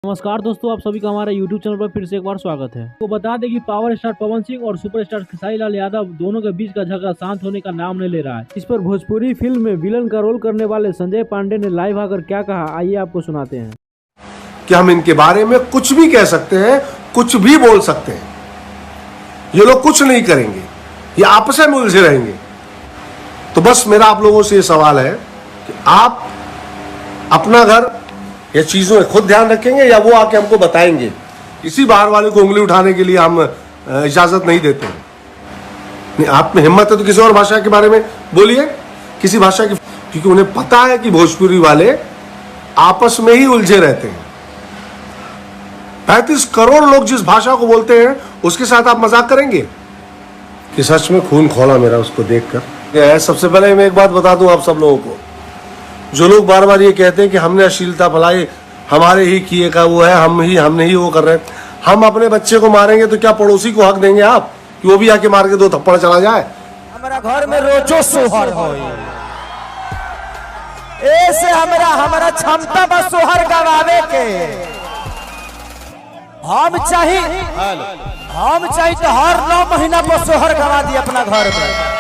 नमस्कार दोस्तों, आप सभी का हमारे YouTube चैनल पर फिर से एक बार स्वागत है। तो बता दें कि पावर स्टार पवन सिंह और सुपरस्टार खेसारी लाल यादव दोनों के बीच का झगड़ा शांत होने का नाम नहीं ले रहा है। इस पर भोजपुरी फिल्म में विलन का रोल करने वाले संजय पांडे ने लाइव आकर क्या कहा, आइए आपको सुनाते हैं। कि हम इनके बारे में कुछ भी कह सकते हैं, कुछ भी बोल सकते हैं, ये लोग कुछ नहीं करेंगे, ये आपस में उलझे रहेंगे। तो बस मेरा आप लोगों से ये सवाल है कि आप अपना घर या चीजों में खुद ध्यान रखेंगे या वो आके हमको बताएंगे। किसी बाहर वाले को उंगली उठाने के लिए हम इजाजत नहीं देते हैं। नहीं, आप में हिम्मत है तो किसी और भाषा के बारे में बोलिए, किसी भाषा की, क्योंकि उन्हें पता है कि भोजपुरी वाले आपस में ही उलझे रहते हैं। 35 करोड़ लोग जिस भाषा को बोलते हैं उसके साथ आप मजाक करेंगे कि सच में खून खौला मेरा उसको देखकर। सबसे पहले मैं एक बात बता दूं आप सब लोगों को, जो लोग बार बार ये कहते हैं कि हमने अश्लीलता फैलाई, हमारे ही किए का वो है, हमने ही वो कर रहे हैं। हम अपने बच्चे को मारेंगे तो क्या पड़ोसी को हक देंगे आप कि वो भी आके मार के 2 थप्पड़ चला जाए? हमारा घर में रोजो सोहर हो, ऐसे हमारा क्षमता बस सोहर गवावे के। हम चाहिए तो हर 9 महीना पर सोहर गवा दी अपना घर में।